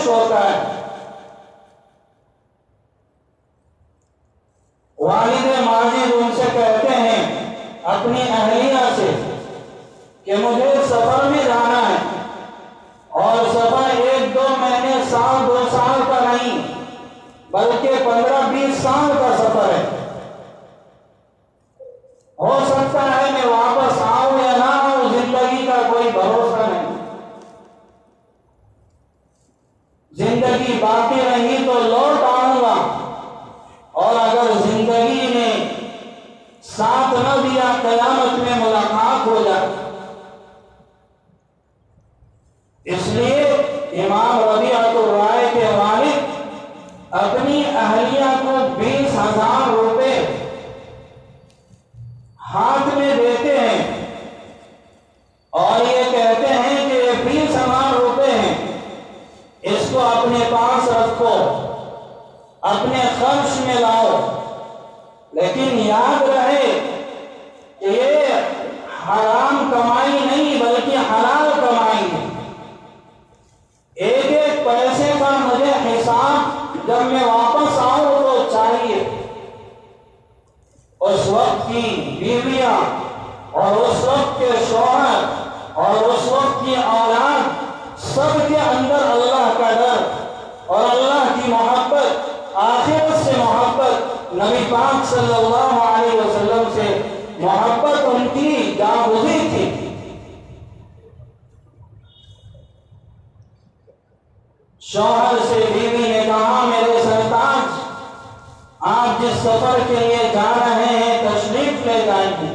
ہوتا ہے۔ والد ماجد ان سے کہتے ہیں اپنی اہلیہ سے کہ مجھے سفر میں جانا ہے، اور سفر 1-2 مہینے، سال 2 سال کا نہیں بلکہ 15-20 سال کا سفر ہے۔ ہو سکتا ہے میں واپس آؤں یا نہ آؤں، زندگی کا کوئی بھروسہ نہیں۔ زندگی باقی رہی تو لوٹ آؤں گا، اور اگر زندگی نے ساتھ نہ دیا قیامت میں ملاقات ہو جائے۔ اس لیے امام ربیعۃ الرائے کے والد اپنی اہلیہ کو 20,000 روپے ہاتھ میں دیتے ہیں، اور یہ کہتے ہیں کہ یہ 20,000 روپے ہیں، اس کو اپنے پاس رکھو، اپنے خرچ میں لاؤ، لیکن یاد رہے کہ یہ حرام کمائی نہیں بلکہ حلال کمائی ہے۔ ایک ایک پیسے کا مجھے حساب جب میں واپس آؤں تو چاہیے۔ اس وقت کی بیویاں اور اس وقت کے شوہر اور اس وقت کی اولاد، سب کے اندر اللہ کا ڈر اور اللہ کی محبت، آخرت سے محبت، نبی پاک صلی اللہ علیہ وسلم سے محبت ان کی جاگزی تھی۔ شوہر سے بیوی نے کہا میرے سرتاج، آپ جس سفر کے لیے جا رہے ہیں تشریف لے جائیں گے،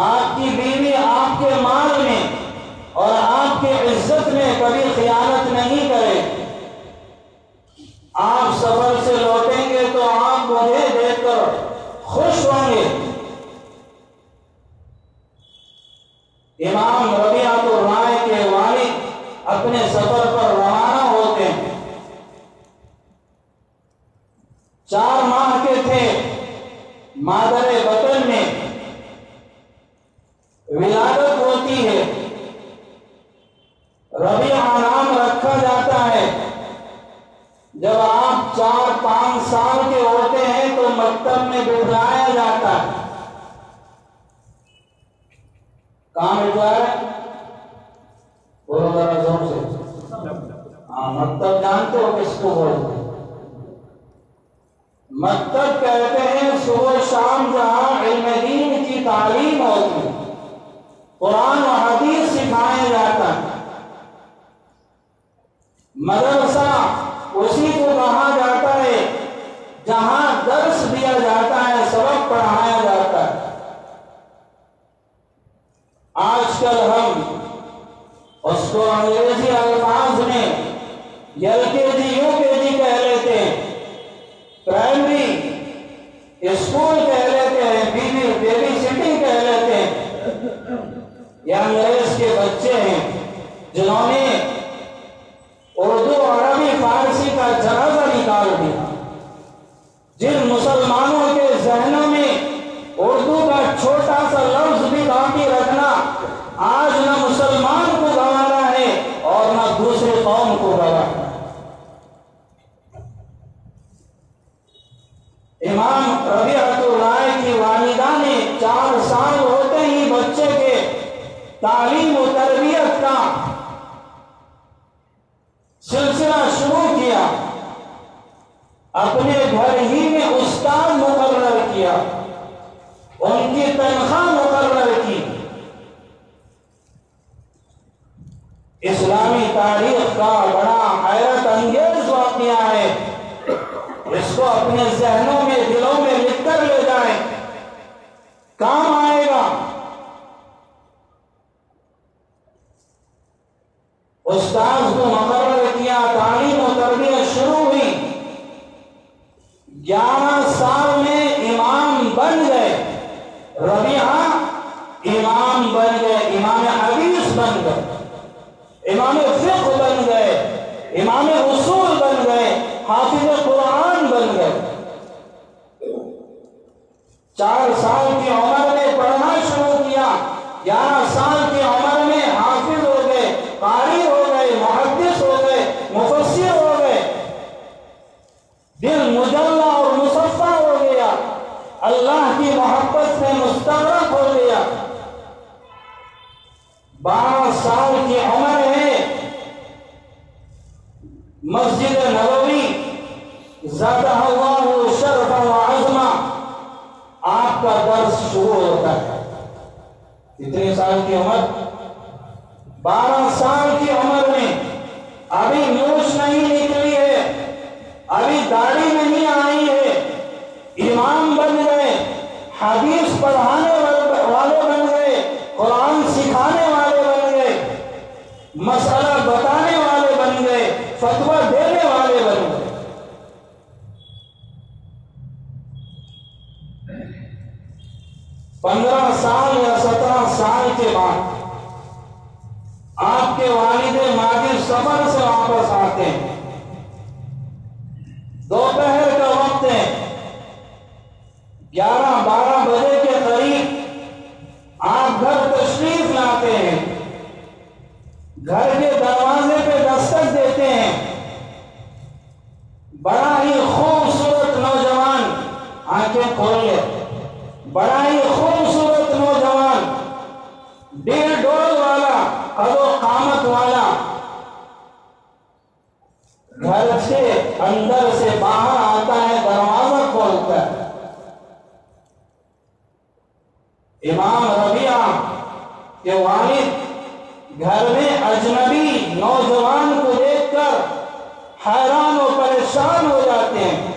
آپ کی بیوی آپ کے مال میں اور آپ کی عزت میں کبھی خیانت نہیں کرے۔ آپ سفر سے لوٹیں گے تو آپ مجھے دیکھ کر خوش ہوں گے۔ امام ربیعۃ الرائے کے والد اپنے سفر پر روانہ ہوتے ہیں۔ 4 ماہ کے تھے، مادر بطن میں ولادت ہوتی ہے، ربیعہ نام رکھا جاتا ہے۔ جب آپ 4-5 سال کے ہوتے ہیں تو مکتب میں بٹھایا جاتا ہے۔ کہاں بٹھایا ہے؟ بولو ذرا زور سے۔ مکتب جانتے ہو کس کو بولتے ہیں؟ مکتب کہتے ہیں صبح شام جہاں علم دین کی تعلیم ہوتی ہے، قرآن و حدیث سکھایا جاتا ہے۔ مدرسہ اسی کو کہا جاتا ہے جہاں درس دیا جاتا ہے، سبق پڑھایا جاتا ہے۔ آج کل ہم اس کو انگریزی الفاظ میں LKG UKG کہہ لیتے ہیں، پرائمری اسکول کہہ لیتے ہیں، بیبی سٹنگ کہہ لیتے ہیں۔ یہ انگریز کے بچے ہیں جنہوں نے اردو، عربی، فارسی کا جنازہ نکال دیا۔ جن مسلمانوں کے ذہنوں میں اردو کا چھوٹا سا لفظ بھی باقی رکھنا آج نہ مسلمان کو گنوانا ہے اور نہ دوسرے قوم کو گنوانا ہے۔ امام ربیعۃ الرائے کی والدہ نے 4 سال ہوتے ہی بچے کے تعلیم و تربیت کا سلسلہ شروع کیا۔ اپنے گھر ہی میں استاد مقرر کیا، ان کی تنخواہ مقرر کی۔ اسلامی تاریخ کا بڑا حیرت انگیز واقعہ ہے، اس کو اپنے ذہنوں میں، دلوں میں لکھ کر لے جائیں، کام آئے گا۔ استاذ کو مقرر کیا، تعلیم و تربیت شروع ہوئی۔ 11 سال میں امام بن گئے، ربیعہ امام بن گئے، امام حدیث بن گئے، امام فقہ بن گئے، امام اصول بن گئے، حافظ قرآن بن گئے۔ 4 سال کی عمر میں پڑھنا شروع کیا، 11 سال کی عمر میں حافظ ہو گئے، قاری ہو گئے، محدث ہو گئے، مفسر مستغرق ہو گیا. 12 سال کی عمر ہے. مسجد نبوی زادہ اللہ شرفا و عظما آپ کا درس شروع ہوتا ہے. کتنے سال کی عمر؟ 12 سال کی عمر میں. ابھی نوش نہیں نکلی ہے, ابھی داڑھی نہیں آئی ہے, امام بن گئے, حدیث پڑھانے والے بن گئے, قرآن سکھانے والے بن گئے, مسئلہ بتانے والے بن گئے, فتویٰ دینے والے بن گئے. پندرہ سال یا 17 سال کے بعد آپ کے والد ماجد سفر سے واپس آتے ہیں. دوپہر کا وقت ہے, 11-12 بجے کے قریب آپ گھر تشریف لاتے ہیں. گھر کے دروازے پہ دستک دیتے ہیں. بڑا ہی خوبصورت نوجوان, آنکھیں کھول لے, بڑا ہی خوبصورت نوجوان, 1.5 ڈول والا, قد و قامت والا, گھر سے اندر سے باہر آتا ہے, دروازہ کھولتا ہے. امام ربیعہ کے والد گھر میں اجنبی نوجوان کو دیکھ کر حیران و پریشان ہو جاتے ہیں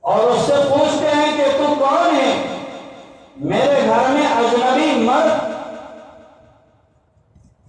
اور اس سے پوچھتے ہیں کہ تو کون ہے؟ میرے گھر میں اجنبی مرد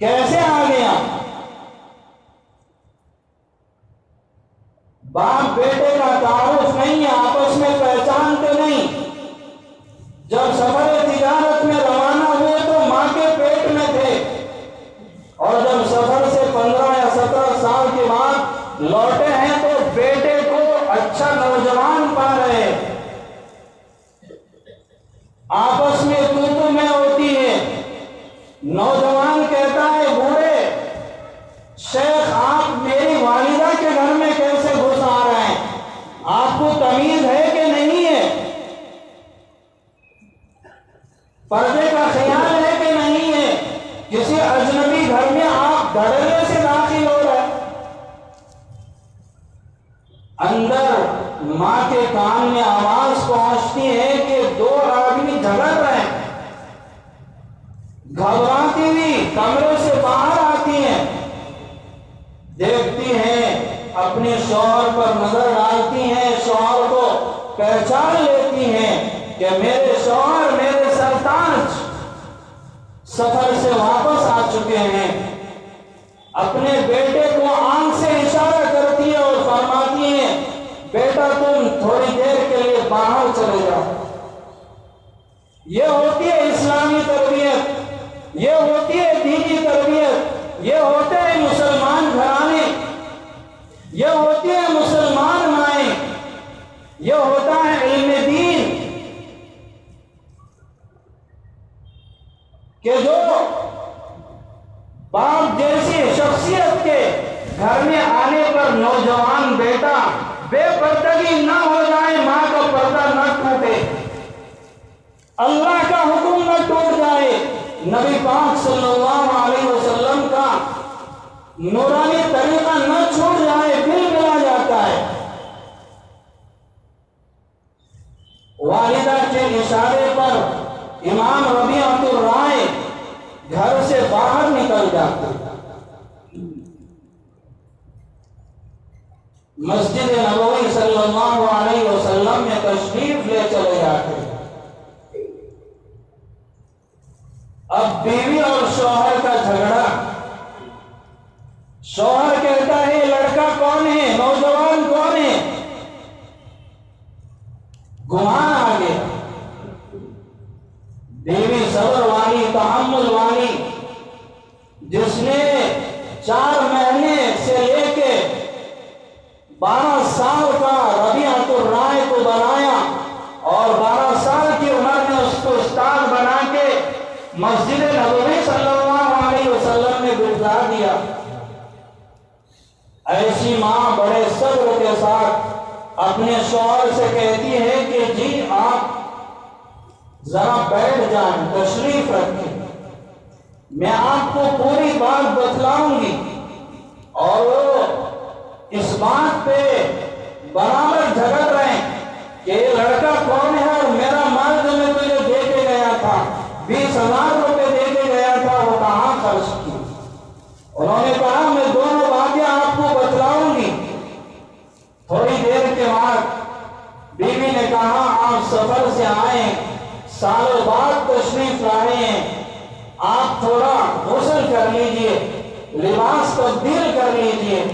کیسے آ گیا؟ باپ بیٹے کا تعارف نہیں ہے, آپس میں پہچانتے نہیں. جب سفر تجارت میں روانہ ہوئے تو ماں کے پیٹ میں تھے, اور جب سفر سے 15 یا 17 سال کے بعد لوٹے ہیں تو بیٹے کو اچھا نوجوان پا رہے. آپس میں تو میں ہوتی ہے. نوجوان کہتا ہے, بوڑھے شیخ آپ میری والدہ کے گھر میں کیسے گھس آ رہے ہیں؟ آپ کو تمیز ہے کہ نہیں ہے؟ پردے کا خیال ہے کہ نہیں ہے؟ کسی اجنبی گھر میں آپ دھڑلے سے داخل ہو رہے. اندر ماں کے کان میں آواز پہنچتی ہے کہ 2 آدمی جھگڑ رہے ہیں. گھبراتی ہوئی کمرے سے باہر آتی ہیں, دیکھتی ہیں, اپنے شوہر پر نظر ڈالتی ہیں, شوہر کو پہچان لیتی ہیں کہ میرے شوہر, میرے سرتاج سفر سے واپس آ چکے ہیں. اپنے بیٹے کو آنکھ سے اشارہ کرتی ہے اور فرماتی ہیں, بیٹا تم تھوڑی دیر کے لیے باہر چلے جاؤ. یہ ہوتی ہے اسلامی تربیت, یہ ہوتی ہے دینی تربیت, یہ ہوتے ہیں مسلمان گھرانے, یہ ہوتی ہے مسلمان مائیں, یہ ہوتا ہے علم دین. کہ جو باپ جیسی شخصیت کے گھر میں آنے پر نوجوان بیٹا بے پردگی نہ ہو جائے, ماں کا پردہ نہ ٹوٹے, اللہ کا حکم نہ ٹوٹ جائے, نبی پاک صلی اللہ علیہ وسلم کا نورانی طریقہ نہ چھوٹ جائے, دل ملا جاتا ہے. والدہ کے اشارے پر امام ربیعۃ الرائے گھر سے باہر نکل جاتے, مسجد نبوی صلی اللہ علیہ وسلم میں تشریف لے چلے جاتے. اب بیوی اور شوہر کا جھگڑا. شوہر کہتا ہے لڑکا کون ہے, نوجوان کون ہے؟ گمان آ گیا. بیوی صبر والی, تحمل والی, جس نے 4 مہینے سے لے کے 12 سال کا ربیعۃ الرائے کو بنایا اور 12 سال کی عمر میں اس کو استاد بنا کے مسجد نبوی صلی اللہ علیہ وسلم نے بٹھا دیا. ایسی ماں بڑے صبر کے ساتھ اپنے شوہر سے کہتی ہے کہ جی آپ ذرا بیٹھ جائیں، تشریف رکھیں، میں آپ کو پوری بات بتلاؤں گی، اور وہ اس بات پہ برابر جھگڑ رہے ہیں کہ یہ لڑکا کون ہے اور میرا مال جو میں تجھے دے کے گیا تھا، 20,000 روپے دے کے گیا تھا، وہ کہاں خرچ کی؟ انہوں نے کہا میں دونوں باتیں آپ کو بتلاؤں گی۔ تھوڑی دیر کے بعد بیوی نے کہا آپ سفر سے آئے، سالوں بعد تشریف لائے ہیں، آپ تھوڑا غسل کر لیجئے، لباس تبدیل کر لیجئے۔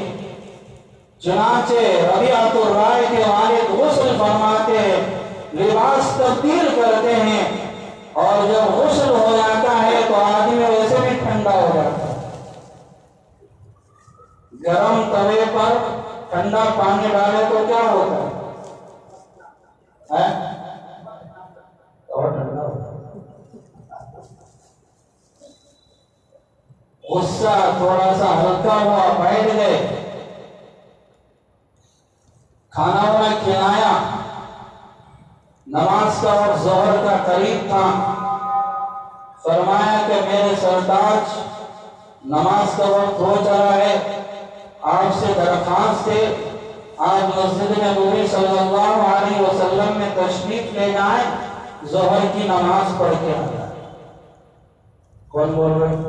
چنانچہ ربیعۃ الرائے کے والد غسل فرماتے ہیں، لباس تبدیل کرتے ہیں، اور جب غسل ہو جاتا ہے تو آدمی ویسے بھی ٹھنڈا ہو جاتا ہے۔ گرم توے پر ٹھنڈا پانی ڈالے تو کیا ہوتا ہے؟ اور ٹھنڈا ہوتا ہے۔ غصہ تھوڑا سا ہلکا ہوا، بیٹھ گئے، کھانا وانا کھلایا، نماز کا وقت ظہر کا قریب تھا، فرمایا کہ میرے سرتاج نماز کا وقت ہو چلا ہے، آپ سے درخواست ہے آپ مسجد نبوی صلی اللہ علیہ وسلم میں تشریف لے جائیں، ظہر کی نماز پڑھ کے آ جائیں۔ کون بول رہے ہیں؟